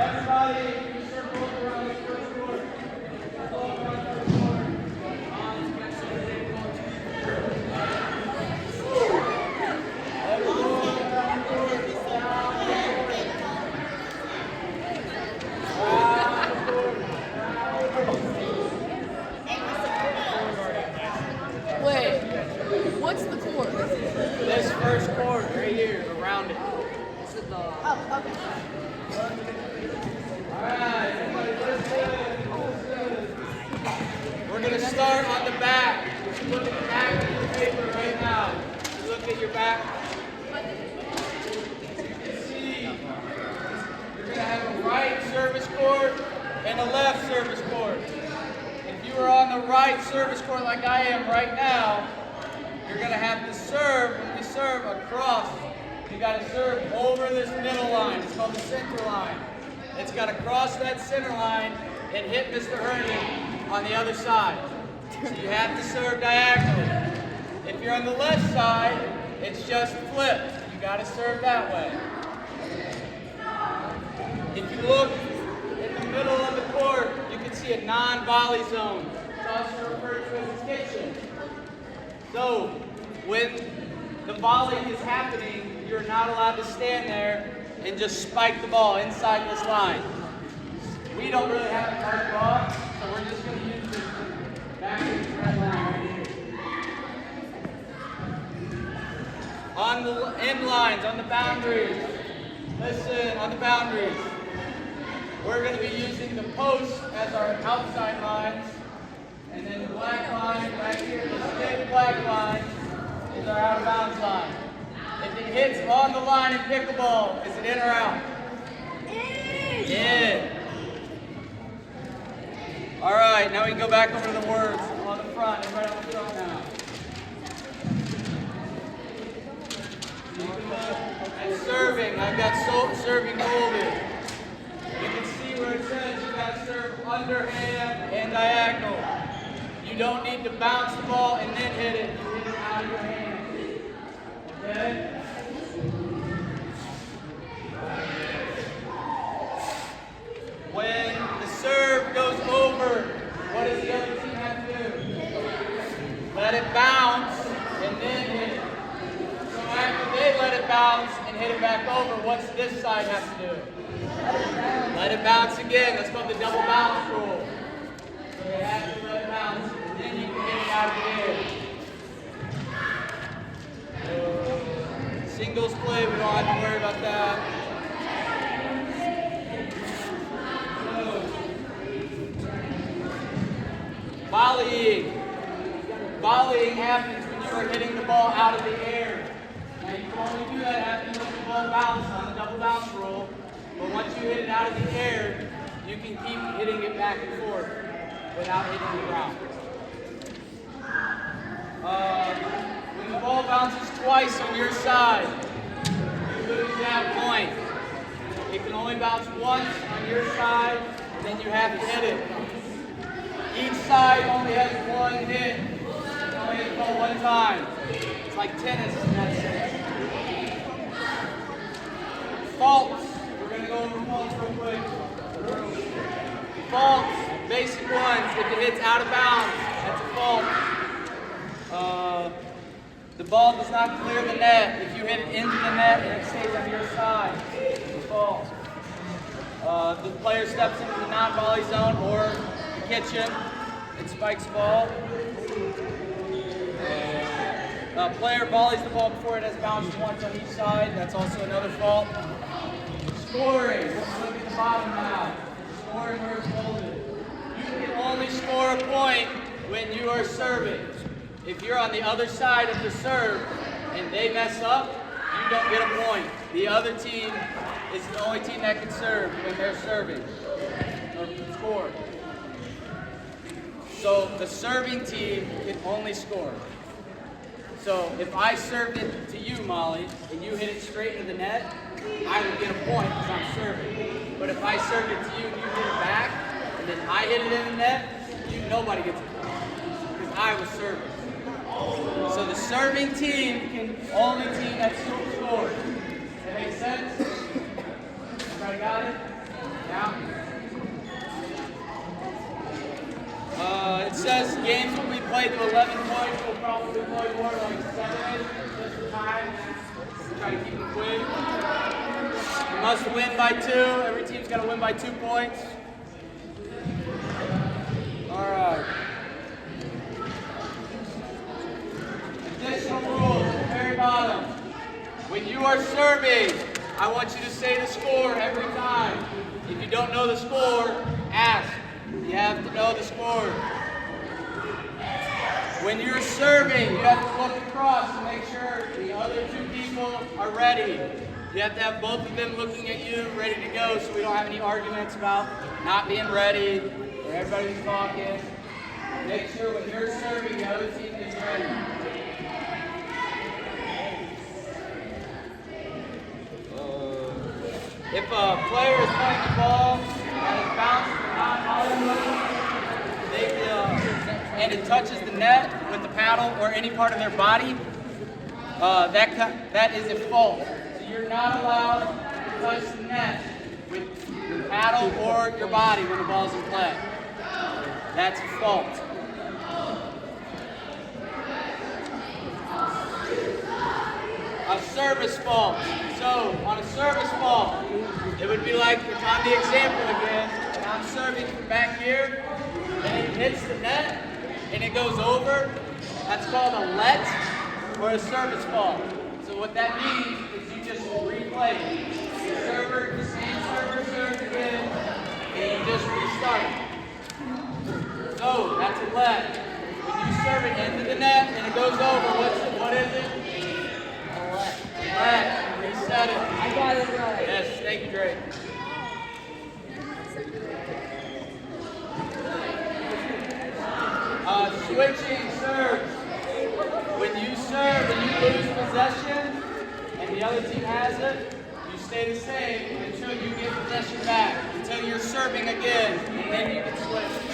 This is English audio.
Everybody, you circle around this first court. Circle around the first court. Wait, what's the court? This first court right here, around it. This is the. Oh, okay. Alright, everybody listen. We're going to start on the back. Just look at the back of your paper right now. Just look at your back. You can see you're going to have a right service court and a left service court. If you are on the right service court like I am right now, you're going to have to serve, when you serve across, you got to serve over this middle line. It's called the center line. It's got to cross that center line and hit Mr. Herndon on the other side. So you have to serve diagonally. If you're on the left side, it's just flipped. You got to serve that way. If you look in the middle of the court, you can see a non-volley zone. It's also referred to as a kitchen. So when the volley is happening, you're not allowed to stand there and just spike the ball inside this line. We don't really have a hard ball, so we're just going to use this back in the red line right here. On the end lines, on the boundaries, listen, on the boundaries, we're going to be using the posts as our outside lines, and then the black line right here, the thick black line, is our out of bounds line. If it hits on the line in pickleball, is it in or out? In. All right, now we can go back over to the words on the front. Everybody on the front now. You can look at serving. I've got serving folded. You can see where it says you got to serve underhand and diagonal. You don't need to bounce the ball and then hit it. You hit it out of your hand. Okay? When the serve goes over, what does the other team have to do? Let it bounce and then hit it. So after they let it bounce and hit it back over, what's this side have to do? Let it bounce again. That's called the double bounce rule. So they have to let it bounce, and then you can get it out of the air. Singles play, we don't have to worry about that. Volleying. Volleying happens when you are hitting the ball out of the air. Now you can only do that after you let the ball bounce on the double bounce rule. But once you hit it out of the air, you can keep hitting it back and forth without hitting the ground. When the ball bounces twice on your side, you lose that point. It can only bounce once on your side, and then you have to hit it. Each side only has one hit. You can only hit the ball one time. It's like tennis in that sense. Faults. We're going to go over faults real quick. Faults, basic ones. If it hits out of bounds, that's a fault. The ball does not clear the net. If you hit it into the net and it stays on your side, it's a fault. The player steps into the non-volley zone or the kitchen and spikes the ball. Player volleys the ball before it has bounced once on each side. That's also another fault. Scoring. Let's look at the bottom now. Scoring where it's folded. You can only score a point when you are serving. If you're on the other side of the serve and they mess up, you don't get a point. The other team is the only team that can serve when they're serving or score. So the serving team can only score. So if I served it to you, Molly, and you hit it straight into the net, I would get a point because I'm serving. But if I served it to you and you hit it back, and then I hit it in the net, nobody gets a point because I was serving. So the serving team can only team that scores. Does that make sense? Everybody got it? It says games will be played to 11 points. We'll probably play more like 7 just for time. Try to keep it quick. You must win by 2. Every team's got to win by 2 points. All right. Additional rules at the very bottom. When you are serving, I want you to say the score every time. If you don't know the score, ask. You have to know the score. When you're serving, you have to look across to make sure the other 2 people are ready. You have to have both of them looking at you, ready to go, so we don't have any arguments about not being ready or everybody's talking. Make sure when you're serving, the other team is ready. If a player is playing the ball and it's bounced and it touches the net with the paddle or any part of their body, that is a fault. So you're not allowed to touch the net with your paddle or your body when the ball's in play. That's a fault. A service fault. So on a service fault, it would be like, if I'm the example again, and I'm serving from back here, and it hits the net, and it goes over, that's called a let or a service fault. So what that means is you just replay it. The same server serves again, and you just restart it. So that's a let. When you serve it into the net and it goes over, what is it? Let. Reset it. I got it right. Yes, thank you, Drake. Switching serves. When you serve and you lose possession and the other team has it, you stay the same until you get possession back, until you're serving again, and then you can switch.